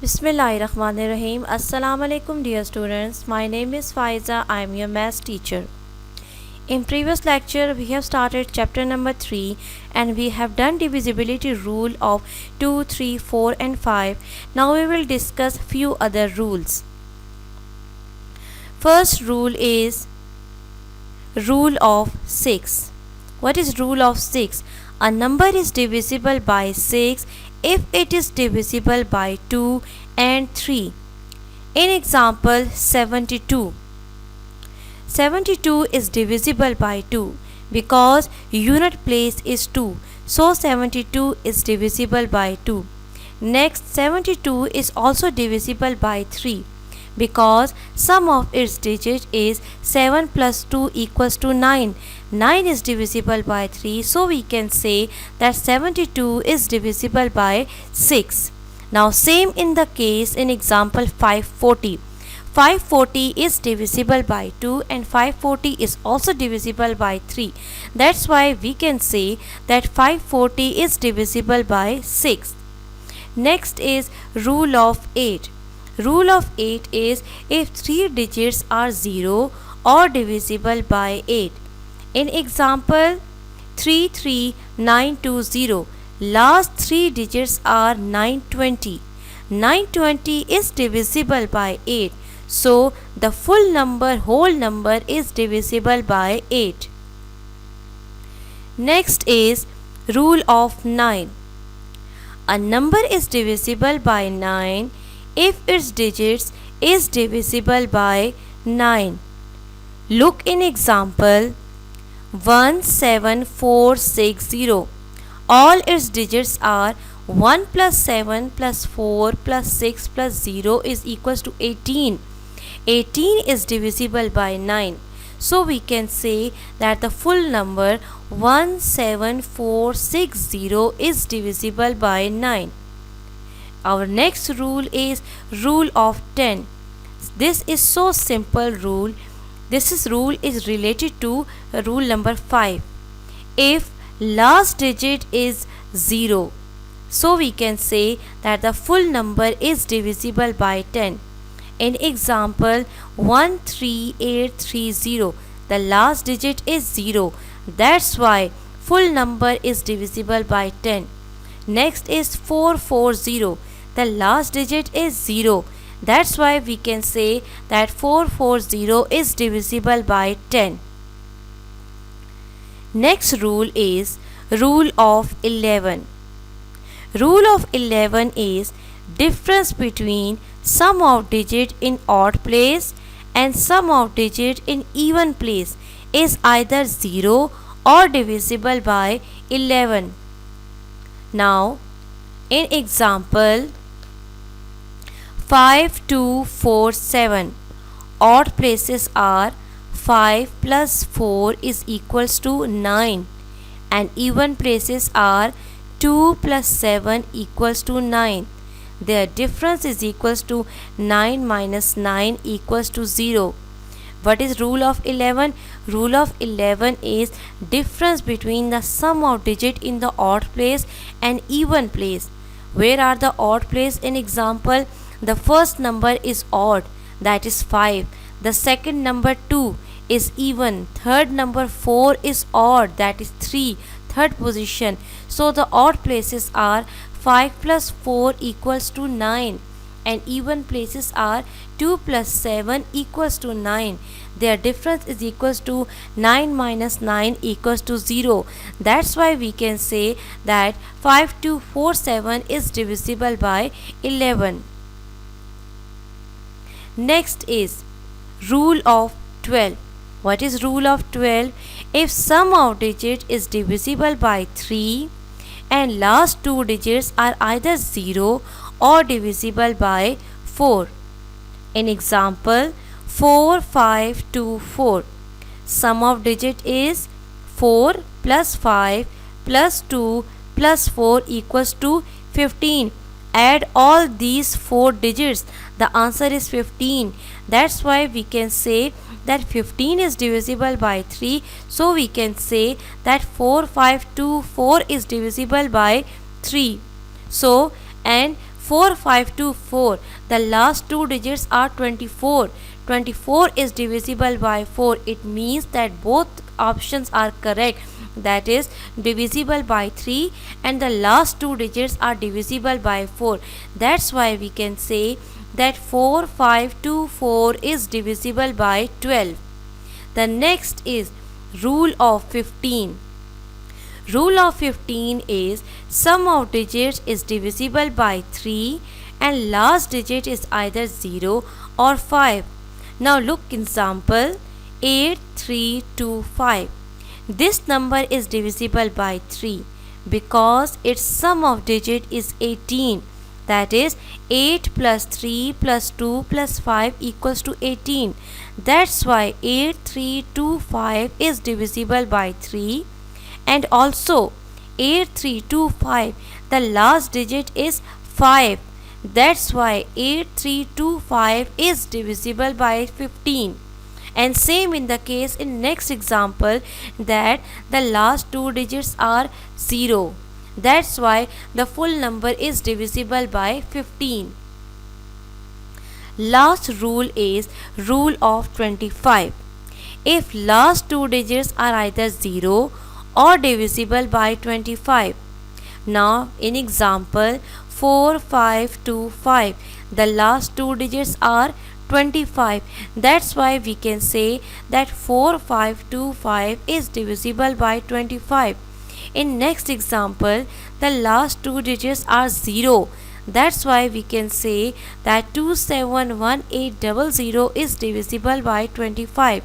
Bismillahirrahmanirrahim. Assalamu alaikum dear students. My name is Faiza. I am your maths teacher. In previous lecture we have started chapter number 3 and we have done divisibility rule of 2, 3, 4 and 5. Now we will discuss few other rules. First rule is rule of 6. What is rule of 6? A number is divisible by 6 if it is divisible by 2 and 3. In example 72. 72 is divisible by 2 because unit place is 2. So 72 is divisible by 2. Next 72 is also divisible by 3 because sum of its digit is 7 plus 2 equals to 9. 9 is divisible by 3, so we can say that 72 is divisible by 6. Now same in the case in example 540. 540 is divisible by 2 and 540 is also divisible by 3. That's why we can say that 540 is divisible by 6. Next is rule of 8. Rule of 8 is if 3 digits are 0 or divisible by 8. In example 33920, last 3 digits are 920. 920 is divisible by 8. So the full number, whole number is divisible by 8. Next is rule of 9. A number is divisible by 9 if its digits is divisible by 9. Look in example 17460. All its digits are 1 plus 7 plus 4 plus 6 plus 0 is equals to 18. 18 is divisible by 9. So we can say that the full number 17460 is divisible by 9. Our next rule is rule of 10. This is so simple rule. This rule is related to rule number 5. If last digit is 0, so we can say that the full number is divisible by 10. In example 13830, the last digit is 0. That's why full number is divisible by 10. Next is 440. The last digit is 0. That's why we can say that 440 is divisible by 10. Next rule is rule of 11. Rule of 11 is difference between sum of digit in odd place and sum of digit in even place is either 0 or divisible by 11. Now, in example 5247, odd places are 5 plus 4 is equals to 9 and even places are 2 plus 7 equals to 9. Their difference is equals to 9 minus 9 equals to 0. What is rule of 11? Rule of 11 is difference between the sum of digit in the odd place and even place. Where are the odd place? In example, the first number is odd, that is 5. The second number 2 is even. Third number 4 is odd, that is 3. Third position. So the odd places are 5 plus 4 equals to 9 and even places are 2 plus 7 equals to 9. Their difference is equals to 9 minus 9 equals to 0. That's why we can say that 5247 is divisible by 11. Next is rule of 12. What is rule of 12? If sum of digit is divisible by 3 and last two digits are either 0 or divisible by 4. In example 4524, sum of digit is 4 plus 5 plus 2 plus 4 equals to 15. Add all these 4 digits, the answer is 15. That's why we can say that 15 is divisible by 3. So we can say that 4524 is divisible by 3. So and 4524, the last two digits are 24. 24 is divisible by 4. It means that both options are correct. That is divisible by 3 and the last two digits are divisible by 4. That's why we can say that 4524 is divisible by 12. The next is rule of 15. Rule of 15 is sum of digits is divisible by 3 and last digit is either 0 or 5. Now look example 8325. This number is divisible by 3 because its sum of digit is 18. That is 8 plus 3 plus 2 plus 5 equals to 18. That's why 8325 is divisible by 3 and also 8325 the last digit is 5. That's why 8325 is divisible by 15. And same in the case in next example that the last two digits are 0. That's why the full number is divisible by 15. Last rule is rule of 25. If last two digits are either 0 or divisible by 25. Now in example 4525, the last two digits are 25. That's why we can say that 4525 is divisible by 25. In next example, the last two digits are 0. That's why we can say that 271800 is divisible by 25.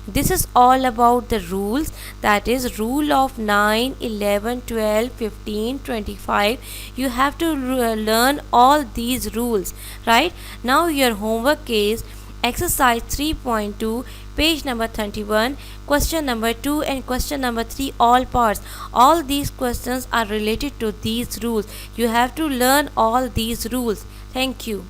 This is all about the rules, that is rule of 9, 11, 12, 15, 25. You have to learn all these rules, right? Now your homework is exercise 3.2, page number 31, question number 2 and question number 3, all parts. All these questions are related to these rules. You have to learn all these rules. Thank you.